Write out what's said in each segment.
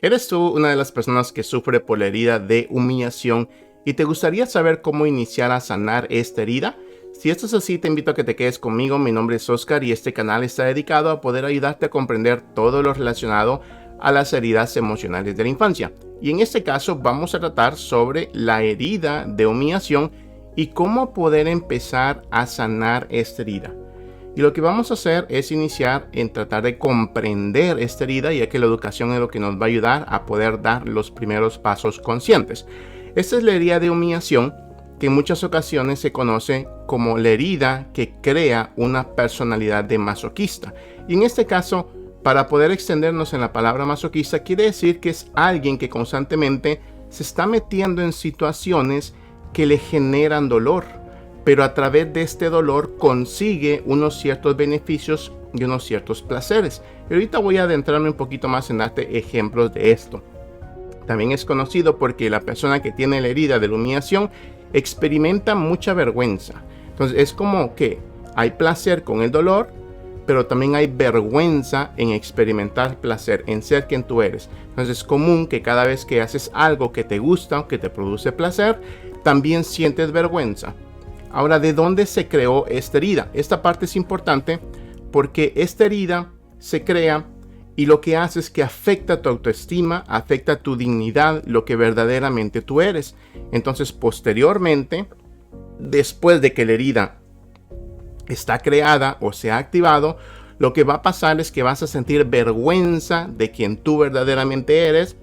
¿Eres tú una de las personas que sufre por la herida de humillación y te gustaría saber cómo iniciar a sanar esta herida? Si esto es así, te invito a que te quedes conmigo. Mi nombre es Oscar y este canal está dedicado a poder ayudarte a comprender todo lo relacionado a las heridas emocionales de la infancia. Y en este caso vamos a tratar sobre la herida de humillación y cómo poder empezar a sanar esta herida. Y lo que vamos a hacer es iniciar en tratar de comprender esta herida, ya que la educación es lo que nos va a ayudar a poder dar los primeros pasos conscientes. Esta es la herida de humillación, que en muchas ocasiones se conoce como la herida que crea una personalidad de masoquista. Y en este caso, para poder extendernos en la palabra masoquista, quiere decir que es alguien que constantemente se está metiendo en situaciones que le generan dolor, pero a través de este dolor consigue unos ciertos beneficios y unos ciertos placeres. Y ahorita voy a adentrarme un poquito más en darte ejemplos de esto. También es conocido porque la persona que tiene la herida de la humillación experimenta mucha vergüenza. Entonces es como que hay placer con el dolor, pero también hay vergüenza en experimentar placer, en ser quien tú eres. Entonces es común que cada vez que haces algo que te gusta o que te produce placer, también sientes vergüenza. Ahora, ¿de dónde se creó esta herida? Esta parte es importante porque esta herida se crea y lo que hace es que afecta tu autoestima, afecta tu dignidad, lo que verdaderamente tú eres. Entonces, posteriormente, después de que la herida está creada o se ha activado, lo que va a pasar es que vas a sentir vergüenza de quien tú verdaderamente eres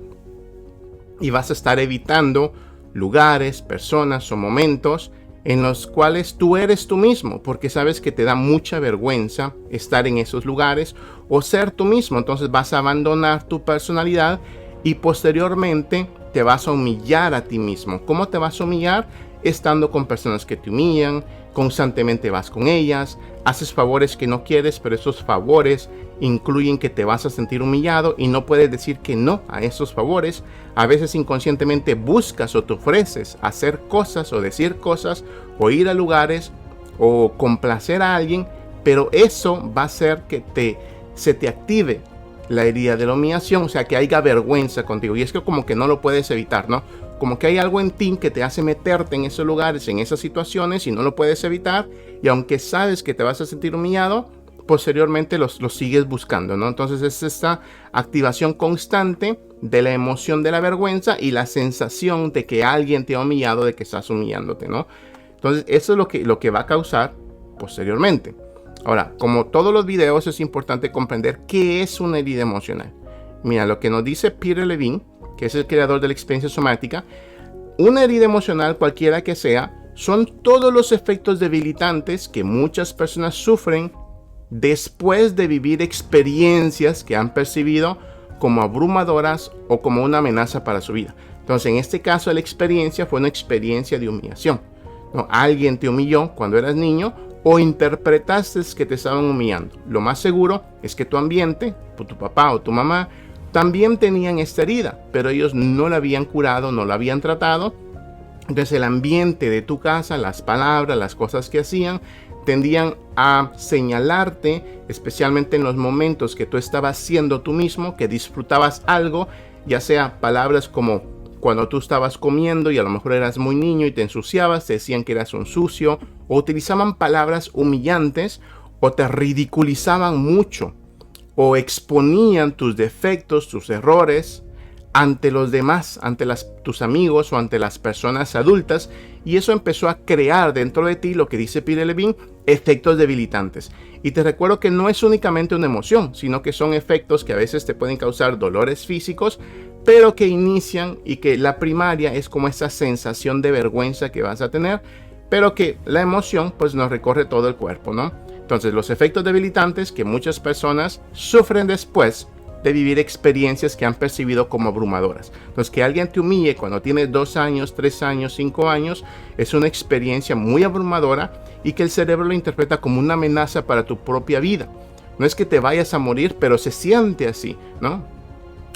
y vas a estar evitando lugares, personas o momentos en los cuales tú eres tú mismo, porque sabes que te da mucha vergüenza estar en esos lugares o ser tú mismo. Entonces vas a abandonar tu personalidad y posteriormente te vas a humillar a ti mismo. ¿Cómo te vas a humillar? Estando con personas que te humillan, constantemente vas con ellas, haces favores que no quieres, pero esos favores incluyen que te vas a sentir humillado y no puedes decir que no a esos favores. A veces inconscientemente buscas o te ofreces hacer cosas o decir cosas o ir a lugares o complacer a alguien, pero eso va a hacer que se te active la herida de la humillación, o sea, que haya vergüenza contigo. Y es que como que no lo puedes evitar, ¿no? Como que hay algo en ti que te hace meterte en esos lugares, en esas situaciones y no lo puedes evitar. Y aunque sabes que te vas a sentir humillado, posteriormente los sigues buscando, ¿no? Entonces es esta activación constante de la emoción de la vergüenza y la sensación de que alguien te ha humillado, de que estás humillándote, ¿no? Entonces eso es lo que va a causar posteriormente. Ahora, como todos los videos, es importante comprender qué es una herida emocional. Mira, lo que nos dice Peter Levine, que es el creador de la experiencia somática, una herida emocional, cualquiera que sea, son todos los efectos debilitantes que muchas personas sufren después de vivir experiencias que han percibido como abrumadoras o como una amenaza para su vida. Entonces, en este caso, la experiencia fue una experiencia de humillación, ¿no? Alguien te humilló cuando eras niño o interpretaste que te estaban humillando. Lo más seguro es que tu ambiente, tu papá o tu mamá, también tenían esta herida, pero ellos no la habían curado, no la habían tratado. Entonces el ambiente de tu casa, las palabras, las cosas que hacían, tendían a señalarte, especialmente en los momentos que tú estabas siendo tú mismo, que disfrutabas algo, ya sea palabras como cuando tú estabas comiendo y a lo mejor eras muy niño y te ensuciabas, te decían que eras un sucio, o utilizaban palabras humillantes o te ridiculizaban mucho, o exponían tus defectos, tus errores ante los demás, ante tus amigos o ante las personas adultas, y eso empezó a crear dentro de ti, lo que dice Peter Levine, efectos debilitantes. Y te recuerdo que no es únicamente una emoción, sino que son efectos que a veces te pueden causar dolores físicos, pero que inician y que la primaria es como esa sensación de vergüenza que vas a tener, pero que la emoción pues nos recorre todo el cuerpo, ¿no? Entonces los efectos debilitantes que muchas personas sufren después de vivir experiencias que han percibido como abrumadoras. Entonces que alguien te humille cuando tienes 2 años, 3 años, 5 años es una experiencia muy abrumadora y que el cerebro lo interpreta como una amenaza para tu propia vida. No es que te vayas a morir, pero se siente así, ¿no?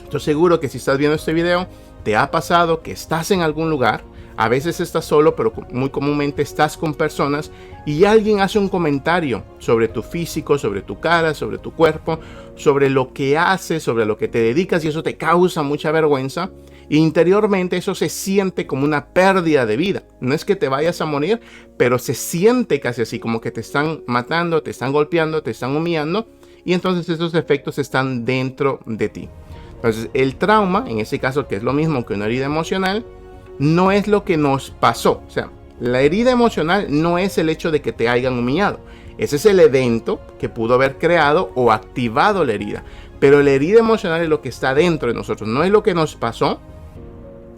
Estoy seguro que si estás viendo este video te ha pasado que estás en algún lugar, A veces estás solo, pero muy comúnmente estás con personas y alguien hace un comentario sobre tu físico, sobre tu cara, sobre tu cuerpo, sobre lo que haces, sobre lo que te dedicas, y eso te causa mucha vergüenza. Interiormente eso se siente como una pérdida de vida. No es que te vayas a morir, pero se siente casi así, como que te están matando, te están golpeando, te están humillando, y entonces esos efectos están dentro de ti. Entonces el trauma, en ese caso, que es lo mismo que una herida emocional, no es lo que nos pasó. O sea, la herida emocional no es el hecho de que te hayan humillado. Ese es el evento que pudo haber creado o activado la herida. Pero la herida emocional es lo que está dentro de nosotros. No es lo que nos pasó,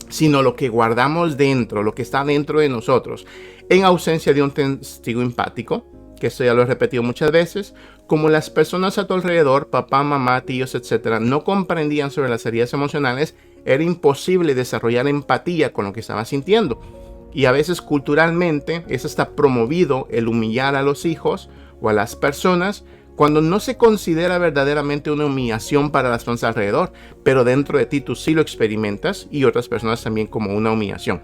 sino lo que guardamos dentro, lo que está dentro de nosotros, en ausencia de un testigo empático, que esto ya lo he repetido muchas veces. Como las personas a tu alrededor, papá, mamá, tíos, etcétera, no comprendían sobre las heridas emocionales, era imposible desarrollar empatía con lo que estaba sintiendo. Y a veces culturalmente es hasta promovido el humillar a los hijos o a las personas, cuando no se considera verdaderamente una humillación para las personas alrededor, pero dentro de ti tú sí lo experimentas y otras personas también como una humillación.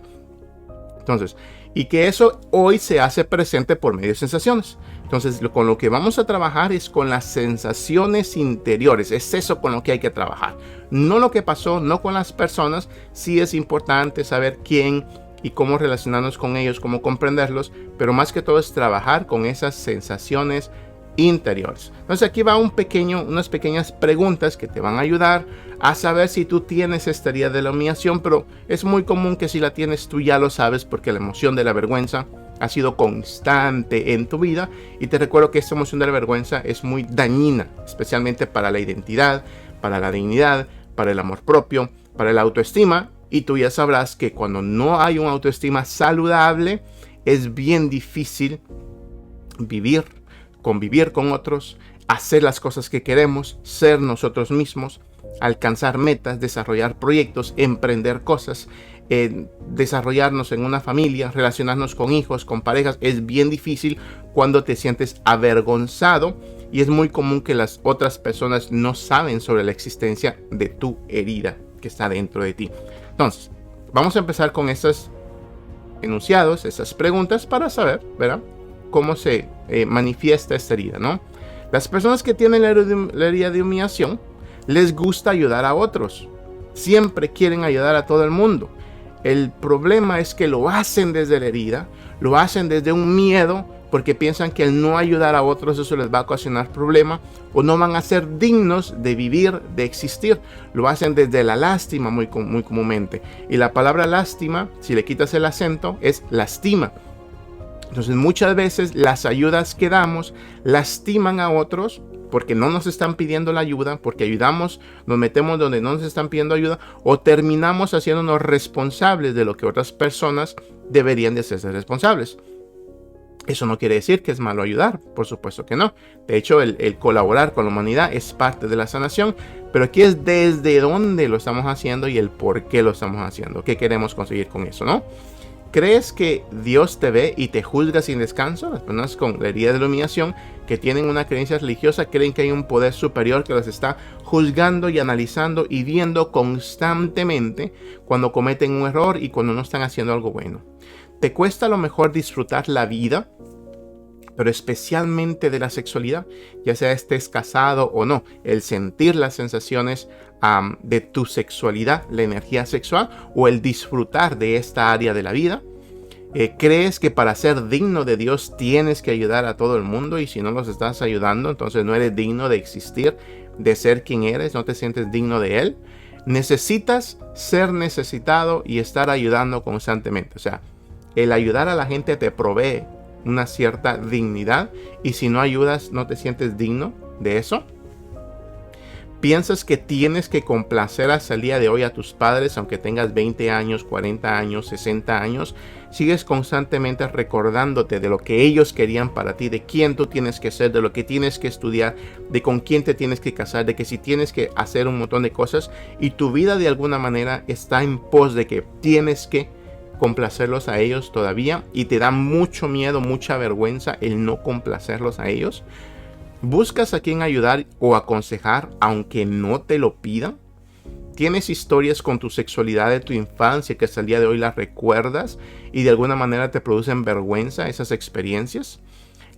Entonces, y que eso hoy se hace presente por medio de sensaciones. Entonces, con lo que vamos a trabajar es con las sensaciones interiores. Es eso con lo que hay que trabajar. No lo que pasó, no con las personas. Sí es importante saber quién y cómo relacionarnos con ellos, cómo comprenderlos, pero más que todo es trabajar con esas sensaciones interiores. Entonces aquí va unas pequeñas preguntas que te van a ayudar a saber si tú tienes esta herida de la humillación, pero es muy común que si la tienes tú ya lo sabes, porque la emoción de la vergüenza ha sido constante en tu vida, y te recuerdo que esta emoción de la vergüenza es muy dañina, especialmente para la identidad, para la dignidad, para el amor propio, para la autoestima, y tú ya sabrás que cuando no hay una autoestima saludable es bien difícil convivir con otros, hacer las cosas que queremos, ser nosotros mismos, alcanzar metas, desarrollar proyectos, emprender cosas, desarrollarnos en una familia, relacionarnos con hijos, con parejas. Es bien difícil cuando te sientes avergonzado, y es muy común que las otras personas no saben sobre la existencia de tu herida que está dentro de ti. Entonces, vamos a empezar con estos enunciados, estas preguntas para saber, ¿verdad?, cómo se manifiesta esta herida, ¿no? Las personas que tienen la herida de humillación les gusta ayudar a otros. Siempre quieren ayudar a todo el mundo. El problema es que lo hacen desde la herida, lo hacen desde un miedo, porque piensan que al no ayudar a otros eso les va a ocasionar problemas, o no van a ser dignos de vivir, de existir. Lo hacen desde la lástima muy comúnmente. Y la palabra lástima, si le quitas el acento, es lastima. Entonces muchas veces las ayudas que damos lastiman a otros porque no nos están pidiendo la ayuda, porque ayudamos, nos metemos donde no nos están pidiendo ayuda, o terminamos haciéndonos responsables de lo que otras personas deberían de hacerse responsables. Eso no quiere decir que es malo ayudar, por supuesto que no. De hecho, el colaborar con la humanidad es parte de la sanación, pero aquí es desde dónde lo estamos haciendo y el por qué lo estamos haciendo, qué queremos conseguir con eso, ¿no? ¿Crees que Dios te ve y te juzga sin descanso? Las personas con la herida de la humillación que tienen una creencia religiosa creen que hay un poder superior que los está juzgando y analizando y viendo constantemente cuando cometen un error y cuando no están haciendo algo bueno. ¿Te cuesta a lo mejor disfrutar la vida, pero especialmente de la sexualidad, ya sea estés casado o no? El sentir las sensaciones de tu sexualidad, la energía sexual, o el disfrutar de esta área de la vida. ¿Crees que para ser digno de Dios tienes que ayudar a todo el mundo, y si no los estás ayudando, entonces no eres digno de existir, de ser quien eres, no te sientes digno de Él? Necesitas ser necesitado y estar ayudando constantemente. O sea, el ayudar a la gente te provee una cierta dignidad, y si no ayudas no te sientes digno de eso. ¿Piensas que tienes que complacer hasta el día de hoy a tus padres aunque tengas 20 años, 40 años, 60 años? Sigues constantemente recordándote de lo que ellos querían para ti, de quién tú tienes que ser, de lo que tienes que estudiar, de con quién te tienes que casar, de que si tienes que hacer un montón de cosas, y tu vida de alguna manera está en pos de que tienes que complacerlos a ellos todavía, y te da mucho miedo, mucha vergüenza el no complacerlos a ellos. ¿Buscas a quien ayudar o aconsejar aunque no te lo pidan? ¿Tienes historias con tu sexualidad de tu infancia que hasta el día de hoy las recuerdas y de alguna manera te producen vergüenza esas experiencias?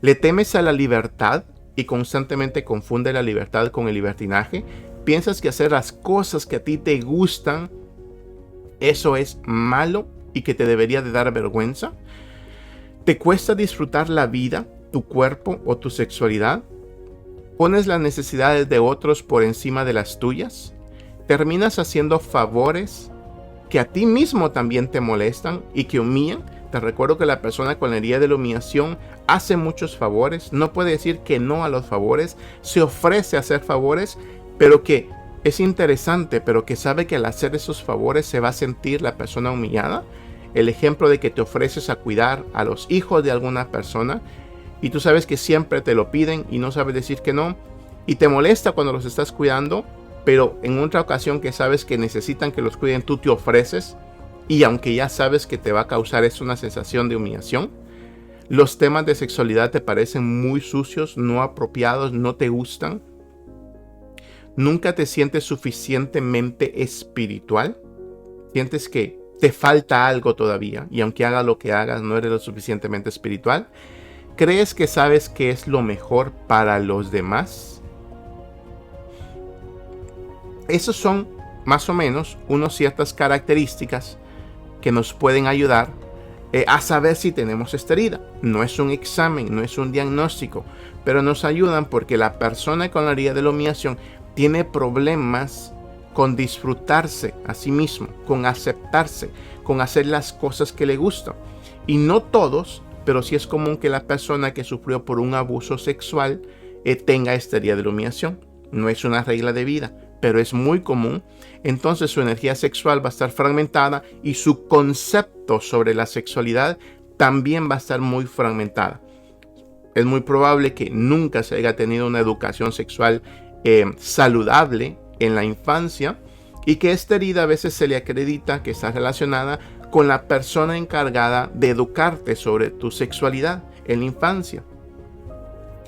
¿Le temes a la libertad y constantemente confunde la libertad con el libertinaje? ¿Piensas que hacer las cosas que a ti te gustan, eso es malo y que te debería de dar vergüenza? ¿Te cuesta disfrutar la vida, tu cuerpo o tu sexualidad? ¿Pones las necesidades de otros por encima de las tuyas? ¿Terminas haciendo favores que a ti mismo también te molestan y que humillan? Te recuerdo que la persona con la herida de la humillación hace muchos favores, no puede decir que no a los favores, se ofrece a hacer favores, pero que es interesante, pero que sabe que al hacer esos favores se va a sentir la persona humillada. El ejemplo de que te ofreces a cuidar a los hijos de alguna persona y tú sabes que siempre te lo piden y no sabes decir que no y te molesta cuando los estás cuidando, pero en otra ocasión que sabes que necesitan que los cuiden, tú te ofreces y aunque ya sabes que te va a causar eso una sensación de humillación. Los temas de sexualidad te parecen muy sucios, no apropiados, no te gustan. Nunca te sientes suficientemente espiritual. Sientes que te falta algo todavía y aunque hagas lo que hagas no eres lo suficientemente espiritual. ¿Crees que sabes qué es lo mejor para los demás? Esas son más o menos unas ciertas características que nos pueden ayudar a saber si tenemos esta herida. No es un examen, no es un diagnóstico, pero nos ayudan porque la persona con la herida de la humillación tiene problemas con disfrutarse a sí mismo, con aceptarse, con hacer las cosas que le gustan. Y no todos, pero sí es común que la persona que sufrió por un abuso sexual tenga esta herida de la humillación. No es una regla de vida, pero es muy común. Entonces su energía sexual va a estar fragmentada y su concepto sobre la sexualidad también va a estar muy fragmentada. Es muy probable que nunca se haya tenido una educación sexual saludable en la infancia y que esta herida a veces se le acredita que está relacionada con la persona encargada de educarte sobre tu sexualidad en la infancia.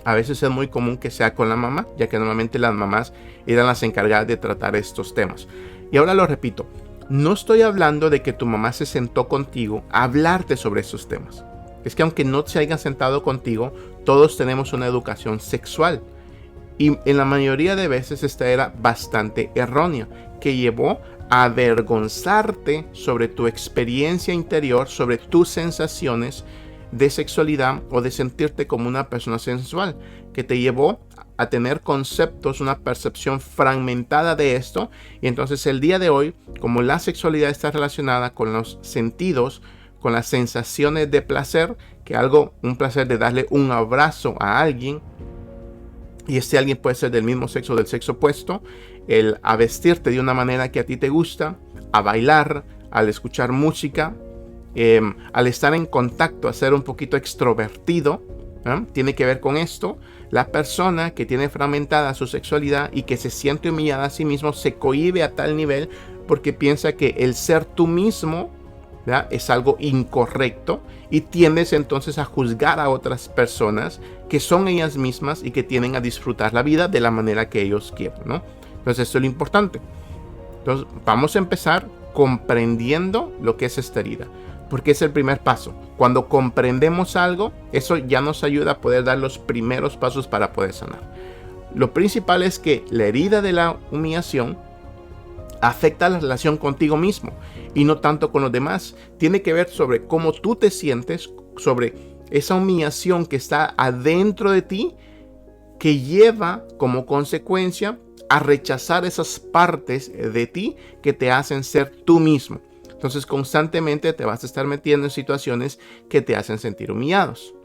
A veces es muy común que sea con la mamá, ya que normalmente las mamás eran las encargadas de tratar estos temas. Y ahora lo repito, no estoy hablando de que tu mamá se sentó contigo a hablarte sobre estos temas. Es que aunque no se hayan sentado contigo, todos tenemos una educación sexual. Y en la mayoría de veces esta era bastante errónea, que llevó a avergonzarte sobre tu experiencia interior, sobre tus sensaciones de sexualidad o de sentirte como una persona sensual, que te llevó a tener conceptos, una percepción fragmentada de esto. Y entonces el día de hoy, como la sexualidad está relacionada con los sentidos, con las sensaciones de placer, que un placer de darle un abrazo a alguien, y este alguien puede ser del mismo sexo o del sexo opuesto, a vestirte de una manera que a ti te gusta, a bailar, al escuchar música, al estar en contacto, a ser un poquito extrovertido, tiene que ver con esto. La persona que tiene fragmentada su sexualidad y que se siente humillada a sí mismo se cohíbe a tal nivel porque piensa que el ser tú mismo, ¿verdad?, es algo incorrecto y tiendes entonces a juzgar a otras personas que son ellas mismas y que tienden a disfrutar la vida de la manera que ellos quieren, ¿no? Entonces esto es lo importante. Entonces vamos a empezar comprendiendo lo que es esta herida, porque es el primer paso. Cuando comprendemos algo, eso ya nos ayuda a poder dar los primeros pasos para poder sanar. Lo principal es que la herida de la humillación afecta la relación contigo mismo y no tanto con los demás. Tiene que ver sobre cómo tú te sientes, sobre esa humillación que está adentro de ti, que lleva como consecuencia a rechazar esas partes de ti que te hacen ser tú mismo. Entonces constantemente te vas a estar metiendo en situaciones que te hacen sentir humillados.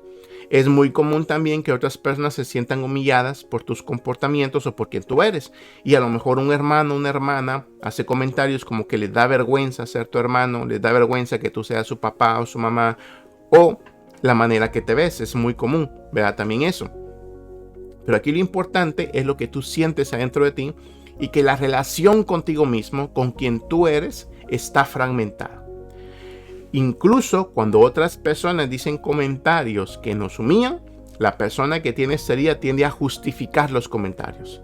Es muy común también que otras personas se sientan humilladas por tus comportamientos o por quien tú eres. Y a lo mejor un hermano o una hermana hace comentarios como que les da vergüenza ser tu hermano, les da vergüenza que tú seas su papá o su mamá, o la manera que te ves. Es muy común, ¿verdad? También eso. Pero aquí lo importante es lo que tú sientes adentro de ti y que la relación contigo mismo, con quien tú eres, está fragmentada. Incluso cuando otras personas dicen comentarios que nos humillan, la persona que tiene esta herida tiende a justificar los comentarios.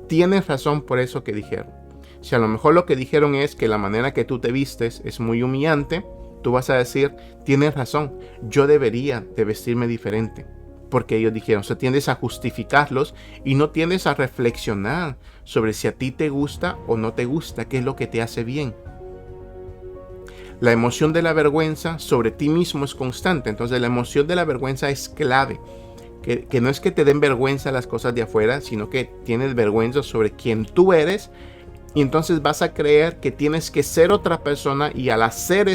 Tienes razón por eso que dijeron. Si a lo mejor lo que dijeron es que la manera que tú te vistes es muy humillante, tú vas a decir, tienes razón, yo debería de vestirme diferente. Porque ellos dijeron, o sea, tiendes a justificarlos y no tiendes a reflexionar sobre si a ti te gusta o no te gusta, qué es lo que te hace bien. La emoción de la vergüenza sobre ti mismo es constante, entonces la emoción de la vergüenza es clave. Que no es que te den vergüenza las cosas de afuera, sino que tienes vergüenza sobre quién tú eres y entonces vas a creer que tienes que ser otra persona y al ser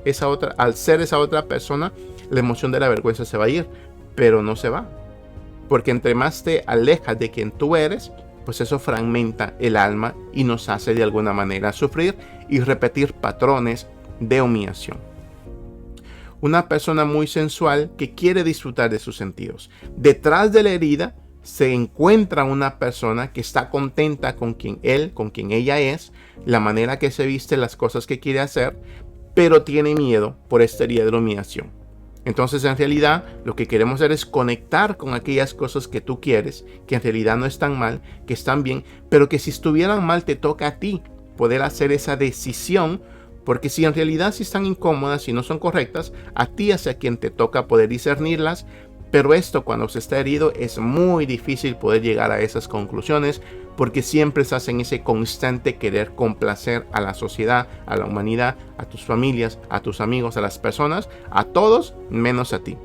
esa otra persona, la emoción de la vergüenza se va a ir, pero no se va. Porque entre más te alejas de quien tú eres, pues eso fragmenta el alma y nos hace de alguna manera sufrir y repetir patrones de humillación. Una persona muy sensual que quiere disfrutar de sus sentidos. Detrás de la herida se encuentra una persona que está contenta con quien ella es, la manera que se viste, las cosas que quiere hacer, pero tiene miedo por esta herida de la humillación. Entonces, en realidad, lo que queremos hacer es conectar con aquellas cosas que tú quieres, que en realidad no están mal, que están bien, pero que si estuvieran mal te toca a ti poder hacer esa decisión. Porque si en realidad sí están incómodas y no son correctas, a ti es a quien te toca poder discernirlas. Pero esto, cuando se está herido, es muy difícil poder llegar a esas conclusiones porque siempre estás en ese constante querer complacer a la sociedad, a la humanidad, a tus familias, a tus amigos, a las personas, a todos menos a ti.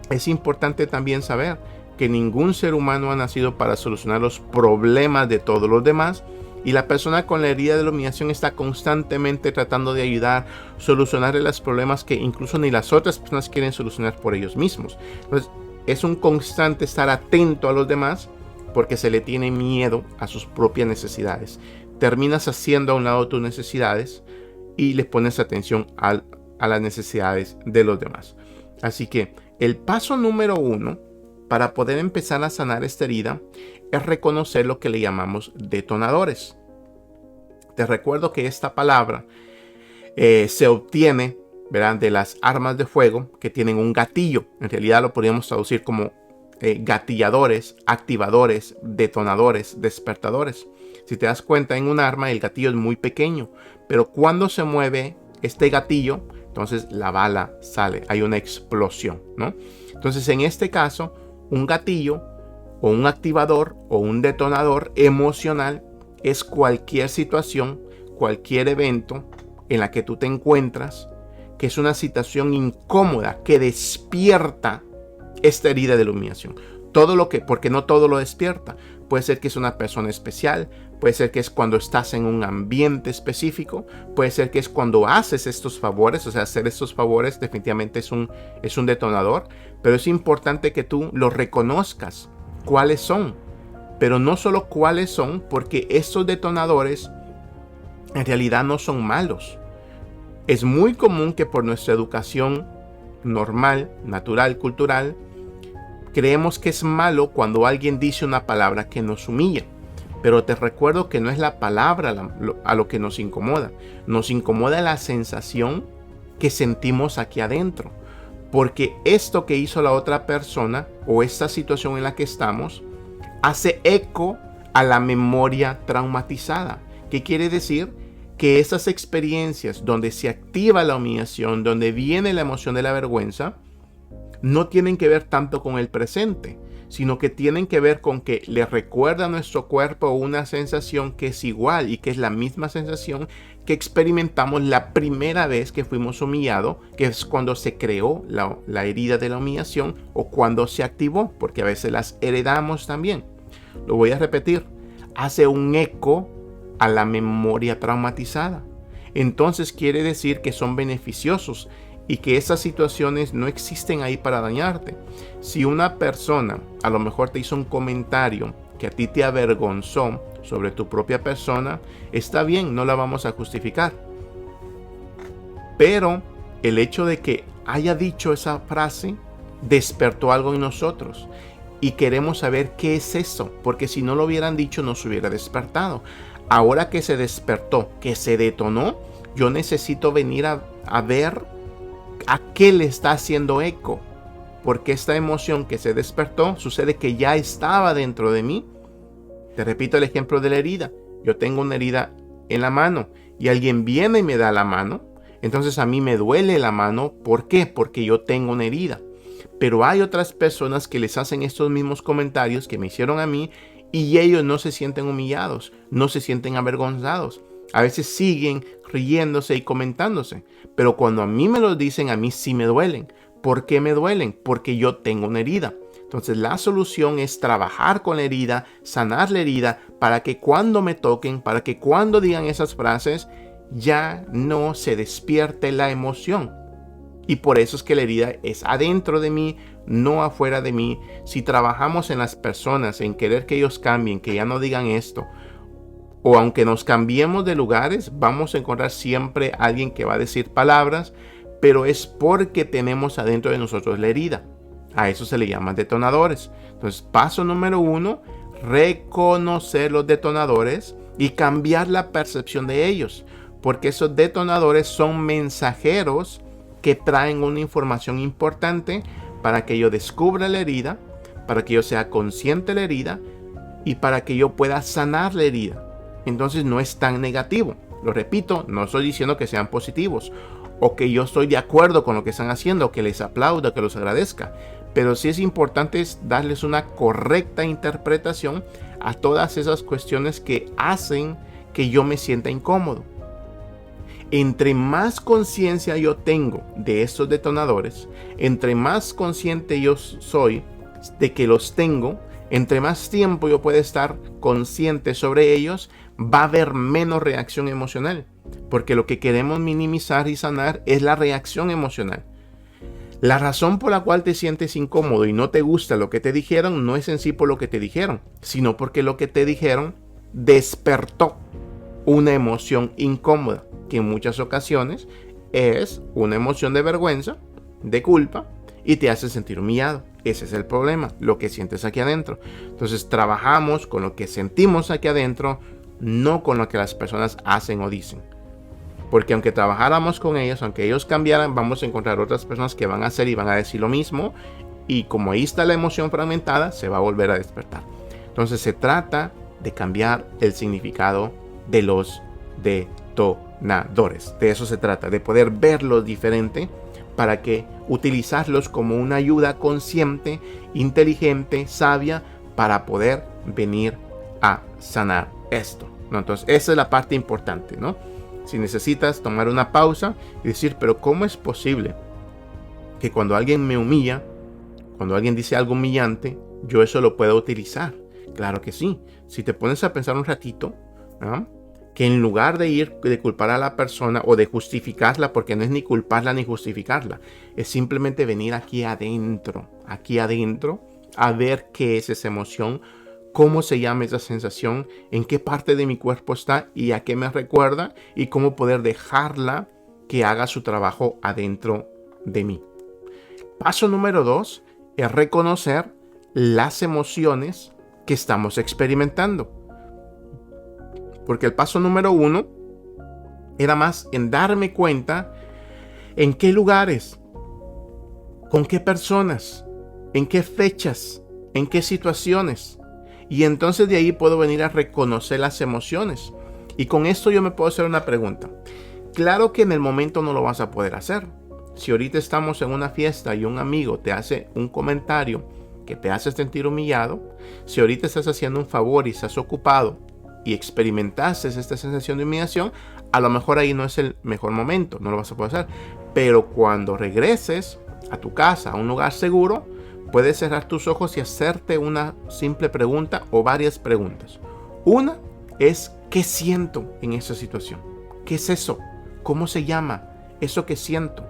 Es importante también saber que ningún ser humano ha nacido para solucionar los problemas de todos los demás. Y la persona con la herida de la humillación está constantemente tratando de ayudar, solucionar los problemas que incluso ni las otras personas quieren solucionar por ellos mismos. Entonces, es un constante estar atento a los demás porque se le tiene miedo a sus propias necesidades. Terminas haciendo a un lado tus necesidades y le pones atención a las necesidades de los demás. Así que el paso número 1 para poder empezar a sanar esta herida es reconocer lo que le llamamos detonadores. Te recuerdo que esta palabra se obtiene, ¿verdad?, de las armas de fuego que tienen un gatillo. En realidad lo podríamos traducir como gatilladores, activadores, detonadores, despertadores. Si te das cuenta, en un arma el gatillo es muy pequeño, pero cuando se mueve este gatillo, entonces la bala sale, hay una explosión, ¿no? Entonces, en este caso, un gatillo o un activador o un detonador emocional es cualquier situación, cualquier evento en la que tú te encuentras, que es una situación incómoda que despierta esta herida de la humillación. Porque no todo lo despierta. Puede ser que es una persona especial, puede ser que es cuando estás en un ambiente específico, puede ser que es cuando haces estos favores, o sea, hacer estos favores definitivamente es un detonador, pero es importante que tú lo reconozcas, cuáles son, pero no solo cuáles son, porque estos detonadores en realidad no son malos. Es muy común que por nuestra educación normal, natural, cultural, creemos que es malo cuando alguien dice una palabra que nos humilla. Pero te recuerdo que no es la palabra a lo que nos incomoda. Nos incomoda la sensación que sentimos aquí adentro. Porque esto que hizo la otra persona o esta situación en la que estamos hace eco a la memoria traumatizada. ¿Qué quiere decir? Que esas experiencias donde se activa la humillación, donde viene la emoción de la vergüenza, no tienen que ver tanto con el presente, sino que tienen que ver con que le recuerda a nuestro cuerpo una sensación que es igual y que es la misma sensación que experimentamos la primera vez que fuimos humillados, que es cuando se creó la herida de la humillación o cuando se activó, porque a veces las heredamos también. Lo voy a repetir, hace un eco a la memoria traumatizada. Entonces quiere decir que son beneficiosos y que esas situaciones no existen ahí para dañarte. Si una persona a lo mejor te hizo un comentario que a ti te avergonzó sobre tu propia persona, está bien, no la vamos a justificar. Pero el hecho de que haya dicho esa frase despertó algo en nosotros y queremos saber qué es eso, porque si no lo hubieran dicho no se hubiera despertado. Ahora que se despertó, que se detonó, yo necesito venir a ver a qué le está haciendo eco, porque esta emoción que se despertó sucede que ya estaba dentro de mí. Te repito el ejemplo de la herida. yo tengo una herida en la mano y alguien viene y me da la mano, entonces a mí me duele la mano. ¿Por qué? Porque yo tengo una herida. Pero hay otras personas que les hacen estos mismos comentarios que me hicieron a mí y ellos no se sienten humillados, no se sienten avergonzados. A veces siguen riéndose y comentándose, pero cuando a mí me lo dicen, a mí sí me duelen. ¿Por qué me duelen? Porque yo tengo una herida. Entonces la solución es trabajar con la herida, sanar la herida, para que cuando me toquen, para que cuando digan esas frases, ya no se despierte la emoción. Y por eso es que la herida es adentro de mí, no afuera de mí. Si trabajamos en las personas, en querer que ellos cambien, que ya no digan esto, o aunque nos cambiemos de lugares, vamos a encontrar siempre alguien que va a decir palabras, pero es porque tenemos adentro de nosotros la herida. A eso se le llaman detonadores. Entonces, paso número 1, reconocer los detonadores y cambiar la percepción de ellos, porque esos detonadores son mensajeros que traen una información importante para que yo descubra la herida, para que yo sea consciente de la herida y para que yo pueda sanar la herida. Entonces no es tan negativo. Lo repito, no estoy diciendo que sean positivos o que yo estoy de acuerdo con lo que están haciendo, que les aplauda, que los agradezca. Pero sí es importante darles una correcta interpretación a todas esas cuestiones que hacen que yo me sienta incómodo. Entre más conciencia yo tengo de estos detonadores, entre más consciente yo soy de que los tengo, entre más tiempo yo pueda estar consciente sobre ellos, va a haber menos reacción emocional. Porque lo que queremos minimizar y sanar es la reacción emocional. La razón por la cual te sientes incómodo y no te gusta lo que te dijeron no es en sí por lo que te dijeron, sino porque lo que te dijeron despertó una emoción incómoda, que en muchas ocasiones es una emoción de vergüenza, de culpa, y te hace sentir humillado. Ese es el problema, lo que sientes aquí adentro. Entonces trabajamos con lo que sentimos aquí adentro, no con lo que las personas hacen o dicen. Porque aunque trabajáramos con ellos, aunque ellos cambiaran, vamos a encontrar otras personas que van a hacer y van a decir lo mismo. Y como ahí está la emoción fragmentada, se va a volver a despertar. Entonces se trata de cambiar el significado de los detonadores. De eso se trata, de poder verlos diferente para que utilizarlos como una ayuda consciente, inteligente, sabia, para poder venir a sanar esto, ¿no? Entonces esa es la parte importante, ¿no? Si necesitas tomar una pausa y decir, pero ¿cómo es posible que cuando alguien me humilla, cuando alguien dice algo humillante, yo eso lo pueda utilizar? Claro que sí. Si te pones a pensar un ratito, ¿no?, que en lugar de culpar a la persona o de justificarla, porque no es ni culparla ni justificarla, es simplemente venir aquí adentro, a ver qué es esa emoción, cómo se llama esa sensación, en qué parte de mi cuerpo está y a qué me recuerda, y cómo poder dejarla que haga su trabajo adentro de mí. Paso número 2 es reconocer las emociones que estamos experimentando. Porque el paso número 1 era más en darme cuenta en qué lugares, con qué personas, en qué fechas, en qué situaciones. Y entonces de ahí puedo venir a reconocer las emociones. Y con esto yo me puedo hacer una pregunta. Claro que en el momento no lo vas a poder hacer. Si ahorita estamos en una fiesta y un amigo te hace un comentario que te hace sentir humillado, si ahorita estás haciendo un favor y estás ocupado y experimentaste esta sensación de humillación, a lo mejor ahí no es el mejor momento, no lo vas a poder hacer. Pero cuando regreses a tu casa, a un lugar seguro, puedes cerrar tus ojos y hacerte una simple pregunta o varias preguntas. Una es, ¿qué siento en esa situación? ¿Qué es eso? ¿Cómo se llama eso que siento?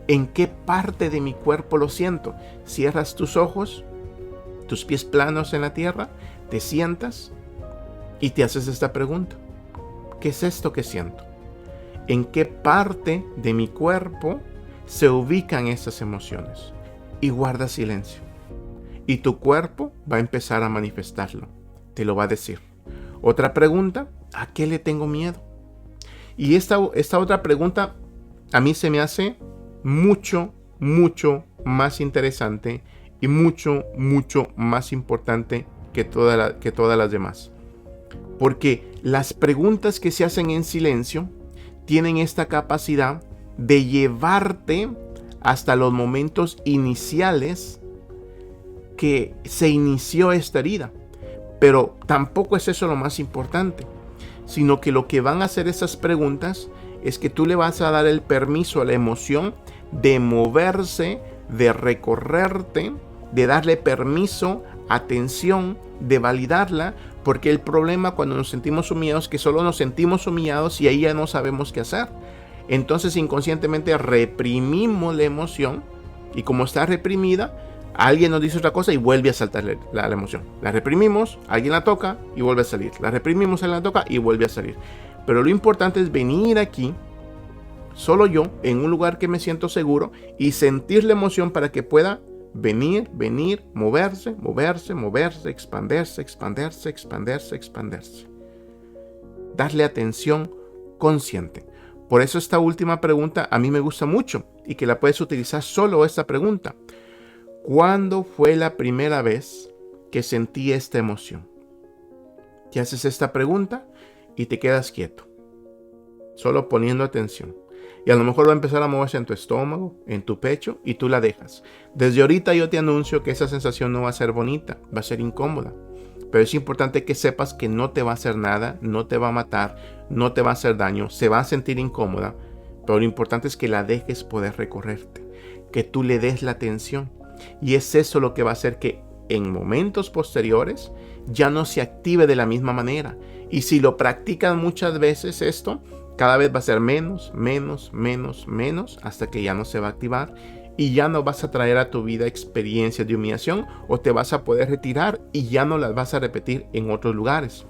¿En qué parte de mi cuerpo lo siento? Cierras tus ojos, tus pies planos en la tierra, te sientas y te haces esta pregunta. ¿Qué es esto que siento? ¿En qué parte de mi cuerpo se ubican estas emociones? Y guarda silencio. Y tu cuerpo va a empezar a manifestarlo. Te lo va a decir. Otra pregunta, ¿a qué le tengo miedo? Y esta otra pregunta a mí se me hace mucho más interesante y mucho más importante que todas las demás. Porque Las preguntas que se hacen en silencio tienen esta capacidad de llevarte hasta los momentos iniciales que se inició esta herida. Pero tampoco es eso lo más importante, sino que lo que van a hacer esas preguntas es que tú le vas a dar el permiso a la emoción de moverse, de recorrerte, de darle permiso, atención, de validarla, porque el problema cuando nos sentimos humillados es que solo nos sentimos humillados y ahí ya no sabemos qué hacer. Entonces inconscientemente reprimimos la emoción y como está reprimida, alguien nos dice otra cosa y vuelve a saltar la emoción. La reprimimos, alguien la toca y vuelve a salir. La reprimimos, alguien la toca y vuelve a salir. Pero lo importante es venir aquí, solo yo, en un lugar que me siento seguro y sentir la emoción para que pueda venir, moverse, expandirse. Darle atención consciente. Por eso esta última pregunta a mí me gusta mucho y que la puedes utilizar solo esta pregunta. ¿Cuándo fue la primera vez que sentí esta emoción? Te haces esta pregunta y te quedas quieto, solo poniendo atención. Y a lo mejor va a empezar a moverse en tu estómago, en tu pecho, y tú la dejas. Desde ahorita yo te anuncio que esa sensación no va a ser bonita, va a ser incómoda. Pero es importante que sepas que no te va a hacer nada, no te va a matar, no te va a hacer daño, se va a sentir incómoda. Pero lo importante es que la dejes poder recorrerte, que tú le des la atención. Y es eso lo que va a hacer que en momentos posteriores ya no se active de la misma manera. Y si lo practican muchas veces esto, cada vez va a ser menos, hasta que ya no se va a activar y ya no vas a traer a tu vida experiencias de humillación o te vas a poder retirar y ya no las vas a repetir en otros lugares.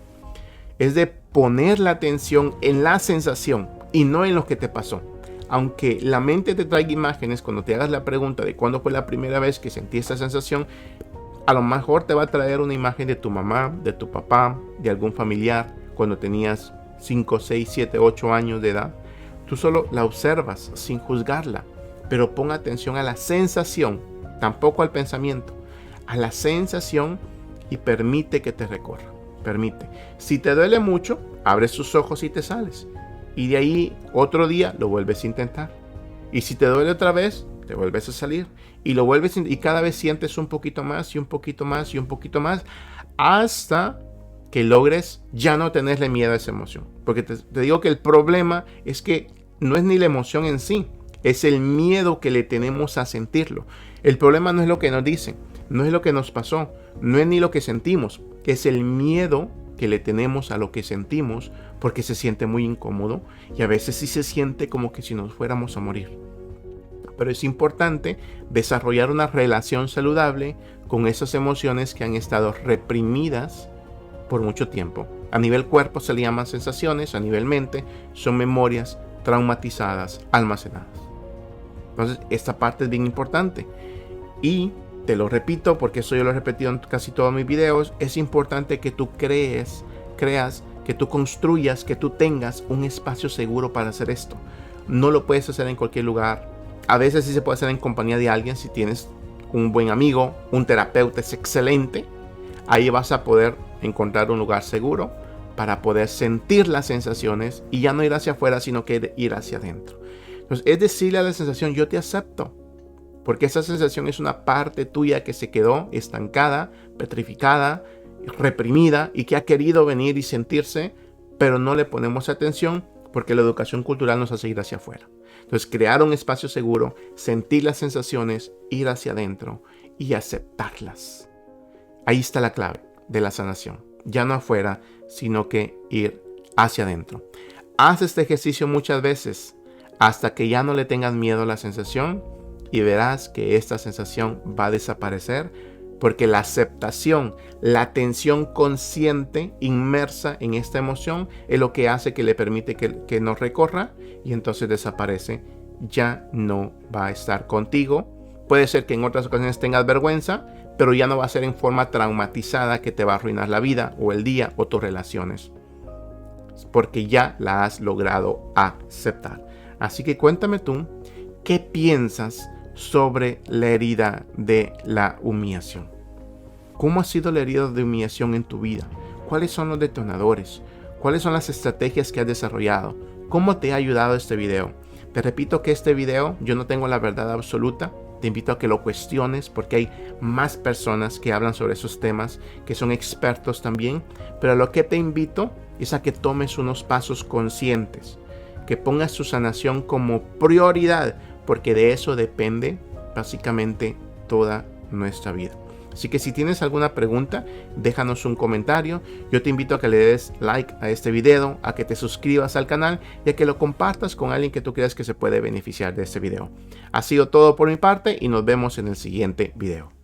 Es de poner la atención en la sensación y no en lo que te pasó. Aunque la mente te traiga imágenes, cuando te hagas la pregunta de cuándo fue la primera vez que sentí esta sensación, a lo mejor te va a traer una imagen de tu mamá, de tu papá, de algún familiar, cuando tenías 5, 6, 7, 8 años de edad. Tú solo la observas sin juzgarla, pero pon atención a la sensación, tampoco al pensamiento, a la sensación y permite que te recorra. Permite. Si te duele mucho, abres tus ojos y te sales. Y de ahí otro día lo vuelves a intentar. Y si te duele otra vez, te vuelves a salir. Y lo vuelves y cada vez sientes un poquito más y un poquito más y un poquito más. Hasta que logres ya no tenerle miedo a esa emoción. Porque te digo que el problema es que no es ni la emoción en sí. Es el miedo que le tenemos a sentirlo. El problema no es lo que nos dicen. No es lo que nos pasó. No es ni lo que sentimos. Es el miedo que le tenemos a lo que sentimos, porque se siente muy incómodo y a veces sí se siente como que si nos fuéramos a morir. Pero es importante desarrollar una relación saludable con esas emociones que han estado reprimidas por mucho tiempo. A nivel cuerpo se le llaman sensaciones, a nivel mente son memorias traumatizadas, almacenadas. Entonces esta parte es bien importante y te lo repito porque eso yo lo he repetido en casi todos mis videos. Es importante que tú creas, que tú construyas, que tú tengas un espacio seguro para hacer esto. No lo puedes hacer en cualquier lugar. A veces sí se puede hacer en compañía de alguien. Si tienes un buen amigo, un terapeuta, es excelente. Ahí vas a poder encontrar un lugar seguro para poder sentir las sensaciones y ya no ir hacia afuera, sino que ir hacia adentro. Entonces, es decirle a la sensación, yo te acepto. Porque esa sensación es una parte tuya que se quedó estancada, petrificada, reprimida y que ha querido venir y sentirse, pero no le ponemos atención porque la educación cultural nos hace ir hacia afuera. Entonces, crear un espacio seguro, sentir las sensaciones, ir hacia adentro y aceptarlas. Ahí está la clave de la sanación. Ya no afuera, sino que ir hacia adentro. Haz este ejercicio muchas veces hasta que ya no le tengas miedo a la sensación y verás que esta sensación va a desaparecer porque la aceptación, la atención consciente inmersa en esta emoción es lo que hace que le permite que nos recorra y entonces desaparece. Ya no va a estar contigo. Puede ser que en otras ocasiones tengas vergüenza, pero ya no va a ser en forma traumatizada que te va a arruinar la vida o el día o tus relaciones, porque ya la has logrado aceptar. Así que cuéntame tú, ¿qué piensas sobre la herida de la humillación? ¿Cómo ha sido la herida de humillación en tu vida? ¿Cuáles son los detonadores? ¿Cuáles son las estrategias que has desarrollado? ¿Cómo te ha ayudado este video? Te repito que este video yo no tengo la verdad absoluta. Te invito a que lo cuestiones porque hay más personas que hablan sobre esos temas, que son expertos también. Pero lo que te invito es a que tomes unos pasos conscientes, que pongas tu sanación como prioridad, porque de eso depende básicamente toda nuestra vida. Así que si tienes alguna pregunta, déjanos un comentario. Yo te invito a que le des like a este video, a que te suscribas al canal y a que lo compartas con alguien que tú creas que se puede beneficiar de este video. Ha sido todo por mi parte y nos vemos en el siguiente video.